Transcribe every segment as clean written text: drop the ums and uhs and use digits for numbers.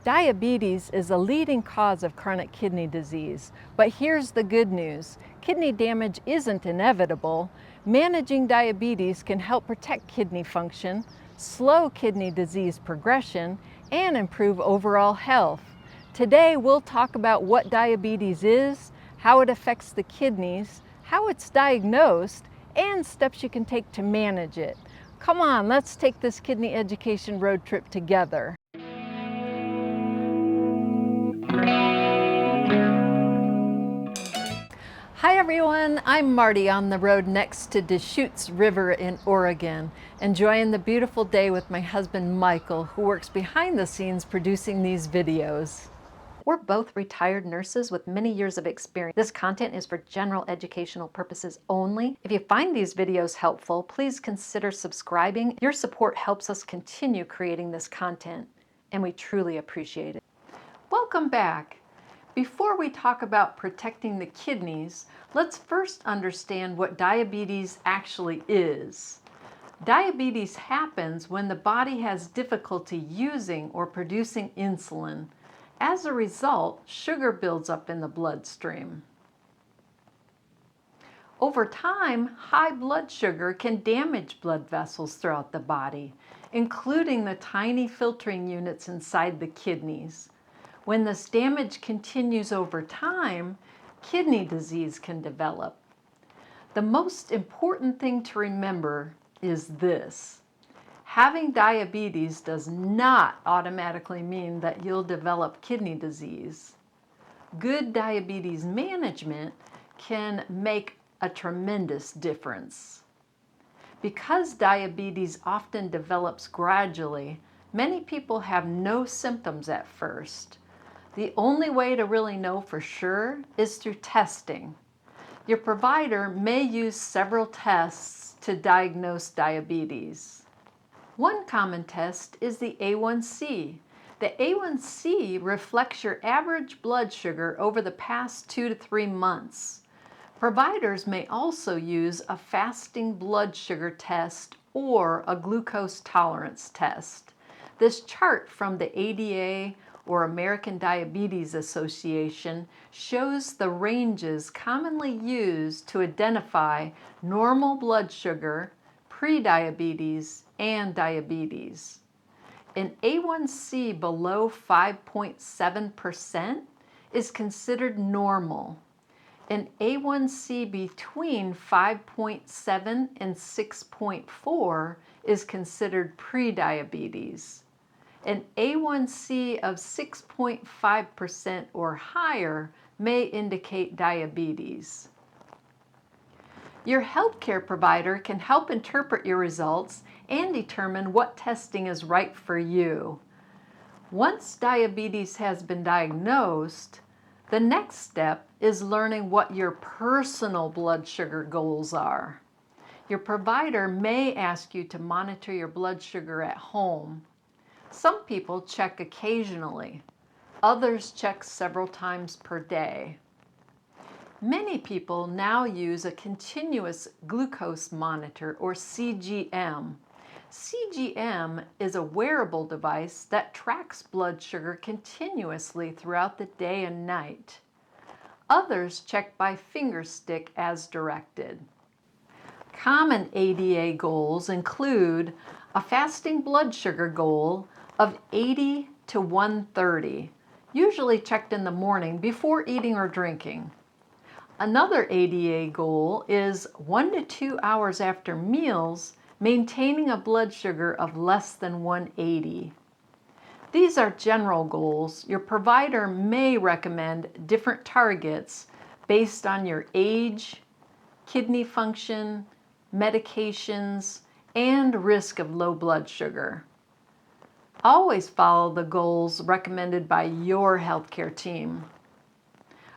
Diabetes is a leading cause of chronic kidney disease, but here's the good news. Kidney damage isn't inevitable. Managing diabetes can help protect kidney function, slow kidney disease progression, and improve overall health. Today we'll talk about what diabetes is, how it affects the kidneys, how it's diagnosed, and steps you can take to manage it. Come on, let's take this kidney education road trip together. Hi everyone, I'm Marty on the road next to Deschutes River in Oregon, enjoying the beautiful day with my husband Michael, who works behind the scenes producing these videos. We're both retired nurses with many years of experience. This content is for general educational purposes only. If you find these videos helpful, please consider subscribing. Your support helps us continue creating this content, and we truly appreciate it. Welcome back. Before we talk about protecting the kidneys, let's first understand what diabetes actually is. Diabetes happens when the body has difficulty using or producing insulin. As a result, sugar builds up in the bloodstream. Over time, high blood sugar can damage blood vessels throughout the body, including the tiny filtering units inside the kidneys. When this damage continues over time, kidney disease can develop. The most important thing to remember is this. Having diabetes does not automatically mean that you'll develop kidney disease. Good diabetes management can make a tremendous difference. Because diabetes often develops gradually, many people have no symptoms at first. The only way to really know for sure is through testing. Your provider may use several tests to diagnose diabetes. One common test is the A1C. The A1C reflects your average blood sugar over the past 2 to 3 months. Providers may also use a fasting blood sugar test or a glucose tolerance test. This chart from the ADA or American Diabetes Association shows the ranges commonly used to identify normal blood sugar, prediabetes, and diabetes. An A1C below 5.7% is considered normal. An A1C between 5.7 and 6.4 is considered prediabetes. An A1C of 6.5% or higher may indicate diabetes. Your healthcare provider can help interpret your results and determine what testing is right for you. Once diabetes has been diagnosed, the next step is learning what your personal blood sugar goals are. Your provider may ask you to monitor your blood sugar at home. Some people check occasionally. Others check several times per day. Many people now use a continuous glucose monitor or CGM. CGM is a wearable device that tracks blood sugar continuously throughout the day and night. Others check by finger stick as directed. Common ADA goals include a fasting blood sugar goal of 80 to 130, usually checked in the morning before eating or drinking. Another ADA goal is 1 to 2 hours after meals, maintaining a blood sugar of less than 180. These are general goals. Your provider may recommend different targets based on your age, kidney function, medications, and risk of low blood sugar. Always follow the goals recommended by your healthcare team.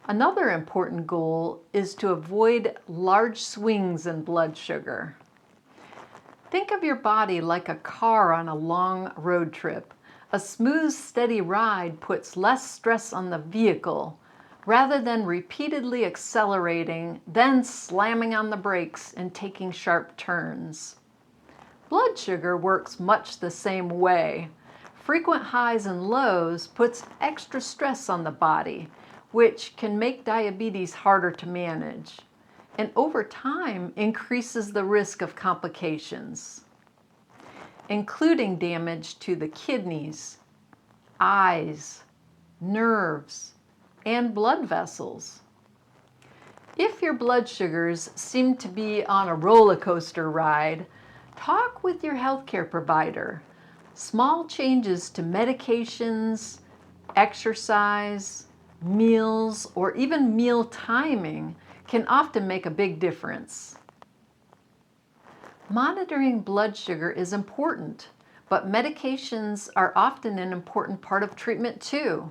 Another important goal is to avoid large swings in blood sugar. Think of your body like a car on a long road trip. A smooth, steady ride puts less stress on the vehicle rather than repeatedly accelerating, then slamming on the brakes and taking sharp turns. Blood sugar works much the same way. Frequent highs and lows puts extra stress on the body, which can make diabetes harder to manage, and over time increases the risk of complications, including damage to the kidneys, eyes, nerves, and blood vessels. If your blood sugars seem to be on a roller coaster ride, talk with your healthcare provider. Small changes to medications, exercise, meals, or even meal timing can often make a big difference. Monitoring blood sugar is important, but medications are often an important part of treatment too.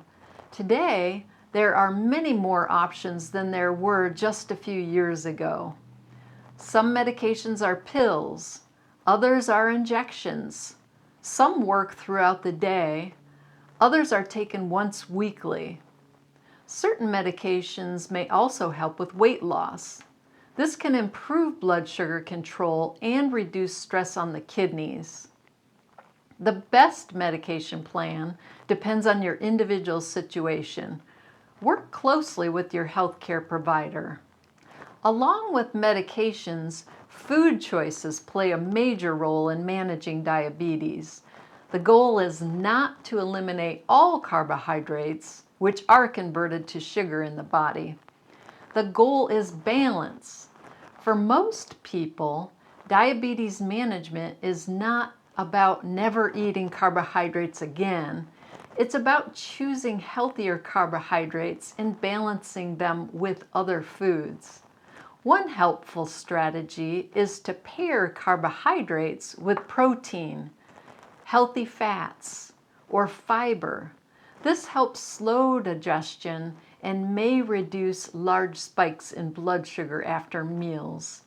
Today, there are many more options than there were just a few years ago. Some medications are pills, others are injections. Some work throughout the day, others are taken once weekly. Certain medications may also help with weight loss. This can improve blood sugar control and reduce stress on the kidneys. The best medication plan depends on your individual situation. Work closely with your healthcare provider. Along with medications, food choices play a major role in managing diabetes. The goal is not to eliminate all carbohydrates, which are converted to sugar in the body. The goal is balance. For most people, diabetes management is not about never eating carbohydrates again. It's about choosing healthier carbohydrates and balancing them with other foods. One helpful strategy is to pair carbohydrates with protein, healthy fats, or fiber. This helps slow digestion and may reduce large spikes in blood sugar after meals.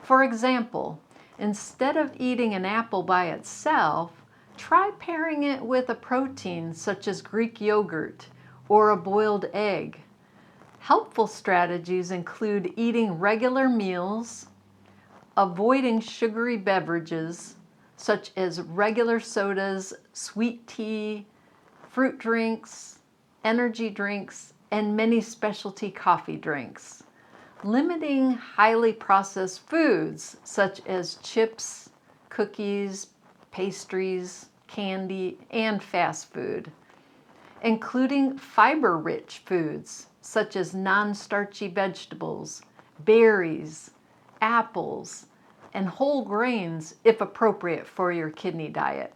For example, instead of eating an apple by itself, try pairing it with a protein such as Greek yogurt or a boiled egg. Helpful strategies include eating regular meals, avoiding sugary beverages such as regular sodas, sweet tea, fruit drinks, energy drinks, and many specialty coffee drinks. Limiting highly processed foods such as chips, cookies, pastries, candy, and fast food. Including fiber-rich foods such as non-starchy vegetables, berries, apples, and whole grains if appropriate for your kidney diet.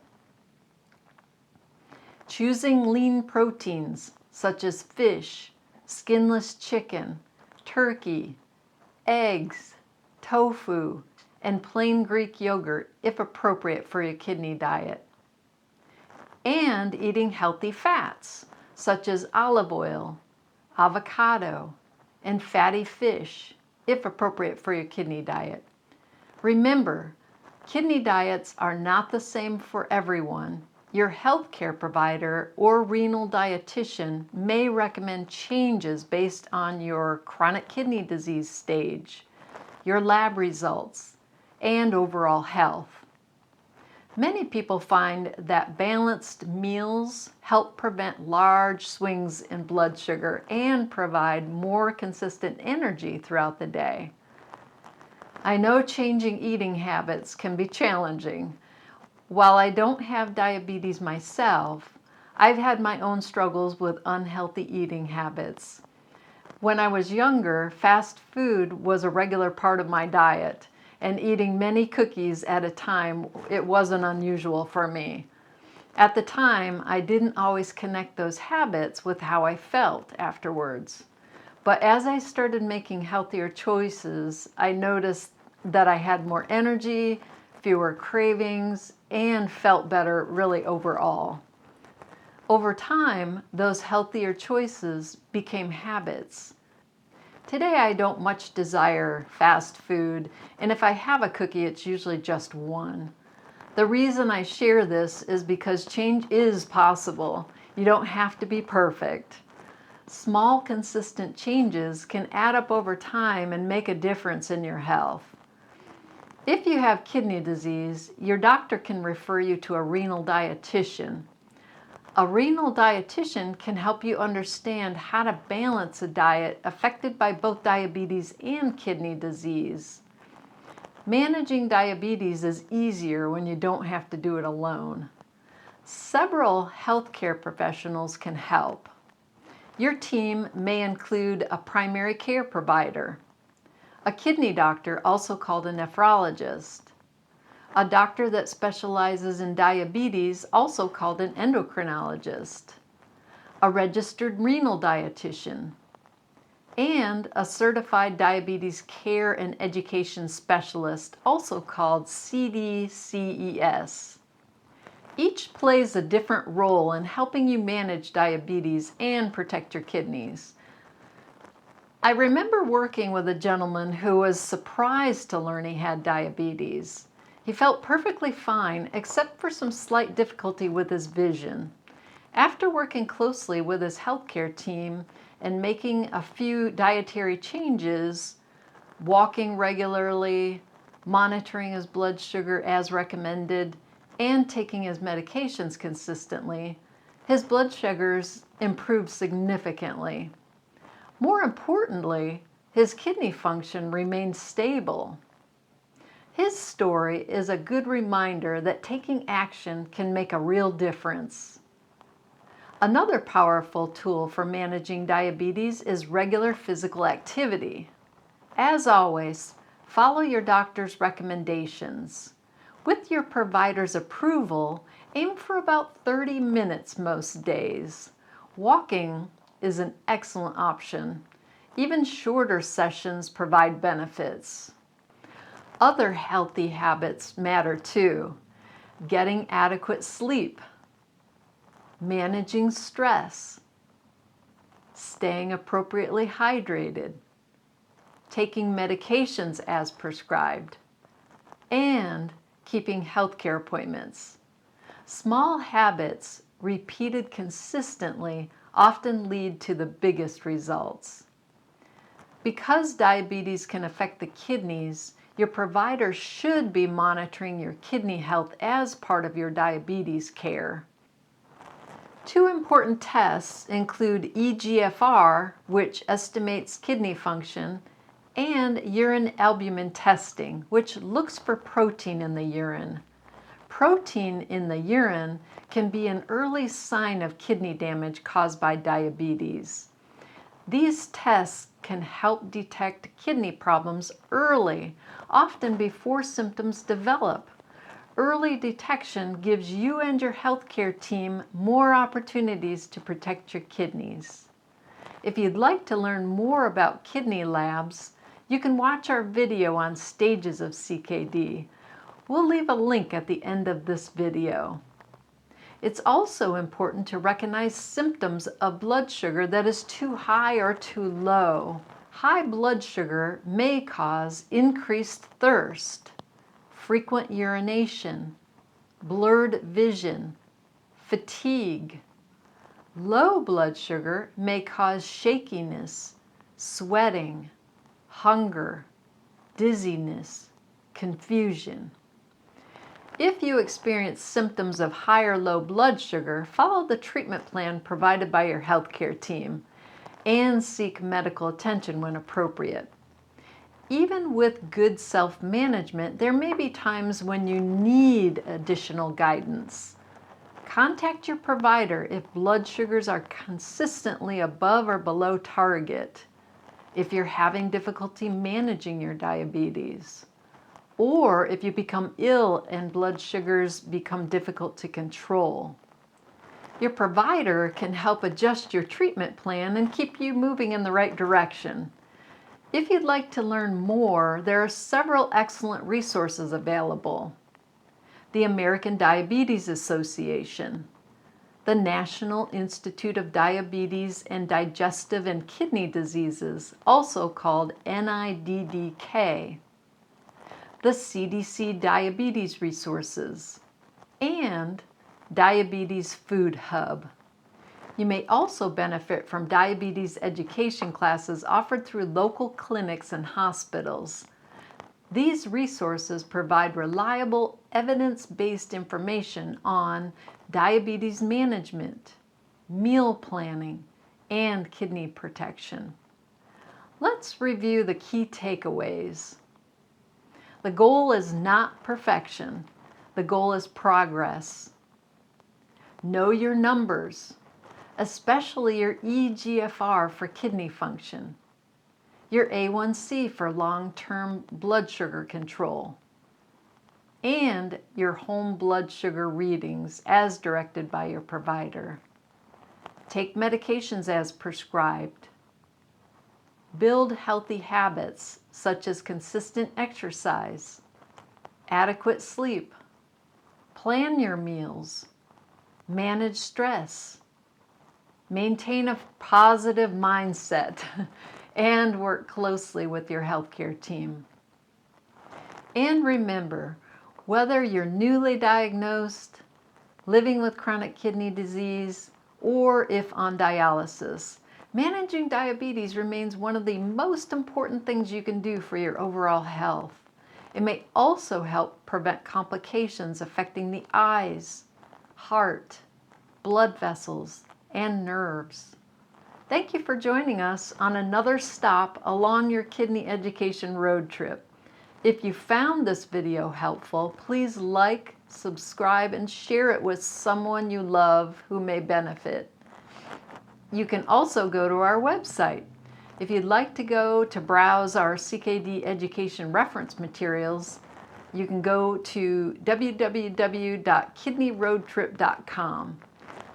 Choosing lean proteins such as fish, skinless chicken, turkey, eggs, tofu, and plain Greek yogurt if appropriate for your kidney diet. And eating healthy fats such as olive oil, avocado, and fatty fish if appropriate for your kidney diet. Remember, kidney diets are not the same for everyone. Your healthcare provider or renal dietitian may recommend changes based on your chronic kidney disease stage, your lab results, and overall health. Many people find that balanced meals help prevent large swings in blood sugar and provide more consistent energy throughout the day. I know changing eating habits can be challenging. While I don't have diabetes myself, I've had my own struggles with unhealthy eating habits. When I was younger, fast food was a regular part of my diet, and eating many cookies at a time, it wasn't unusual for me. At the time, I didn't always connect those habits with how I felt afterwards. But as I started making healthier choices, I noticed that I had more energy, fewer cravings, and felt better really overall. Over time, those healthier choices became habits. Today I don't much desire fast food, and if I have a cookie, it's usually just one. The reason I share this is because change is possible. You don't have to be perfect. Small, consistent changes can add up over time and make a difference in your health. If you have kidney disease, your doctor can refer you to a renal dietitian. A renal dietitian can help you understand how to balance a diet affected by both diabetes and kidney disease. Managing diabetes is easier when you don't have to do it alone. Several healthcare professionals can help. Your team may include a primary care provider, a kidney doctor, also called a nephrologist, a doctor that specializes in diabetes, also called an endocrinologist, a registered renal dietitian, and a certified diabetes care and education specialist, also called CDCES. Each plays a different role in helping you manage diabetes and protect your kidneys. I remember working with a gentleman who was surprised to learn he had diabetes. He felt perfectly fine except for some slight difficulty with his vision. After working closely with his healthcare team and making a few dietary changes, walking regularly, monitoring his blood sugar as recommended, and taking his medications consistently, his blood sugars improved significantly. More importantly, his kidney function remained stable. His story is a good reminder that taking action can make a real difference. Another powerful tool for managing diabetes is regular physical activity. As always, follow your doctor's recommendations. With your provider's approval, aim for about 30 minutes most days. Walking is an excellent option. Even shorter sessions provide benefits. Other healthy habits matter too. Getting adequate sleep, managing stress, staying appropriately hydrated, taking medications as prescribed, and keeping healthcare appointments. Small habits repeated consistently often lead to the biggest results. Because diabetes can affect the kidneys, your provider should be monitoring your kidney health as part of your diabetes care. Two important tests include eGFR, which estimates kidney function, and urine albumin testing, which looks for protein in the urine. Protein in the urine can be an early sign of kidney damage caused by diabetes. These tests can help detect kidney problems early, often before symptoms develop. Early detection gives you and your healthcare team more opportunities to protect your kidneys. If you'd like to learn more about kidney labs, you can watch our video on stages of CKD. We'll leave a link at the end of this video. It's also important to recognize symptoms of blood sugar that is too high or too low. High blood sugar may cause increased thirst, frequent urination, blurred vision, fatigue. Low blood sugar may cause shakiness, sweating, hunger, dizziness, confusion. If you experience symptoms of high or low blood sugar, follow the treatment plan provided by your healthcare team and seek medical attention when appropriate. Even with good self-management, there may be times when you need additional guidance. Contact your provider if blood sugars are consistently above or below target, if you're having difficulty managing your diabetes, or if you become ill and blood sugars become difficult to control. Your provider can help adjust your treatment plan and keep you moving in the right direction. If you'd like to learn more, there are several excellent resources available. The American Diabetes Association, the National Institute of Diabetes and Digestive and Kidney Diseases, also called NIDDK, the CDC Diabetes Resources, and Diabetes Food Hub. You may also benefit from diabetes education classes offered through local clinics and hospitals. These resources provide reliable, evidence-based information on diabetes management, meal planning, and kidney protection. Let's review the key takeaways. The goal is not perfection. The goal is progress. Know your numbers, especially your eGFR for kidney function, your A1C for long-term blood sugar control, and your home blood sugar readings as directed by your provider. Take medications as prescribed. Build healthy habits such as consistent exercise, adequate sleep, plan your meals, manage stress, maintain a positive mindset, and work closely with your healthcare team. And remember, whether you're newly diagnosed, living with chronic kidney disease, or if on dialysis, managing diabetes remains one of the most important things you can do for your overall health. It may also help prevent complications affecting the eyes, heart, blood vessels, and nerves. Thank you for joining us on another stop along your kidney education road trip. If you found this video helpful, please like, subscribe, and share it with someone you love who may benefit. You can also go to our website. If you'd like to browse our CKD education reference materials, you can go to www.kidneyroadtrip.com.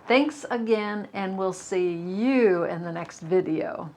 Thanks again, and we'll see you in the next video.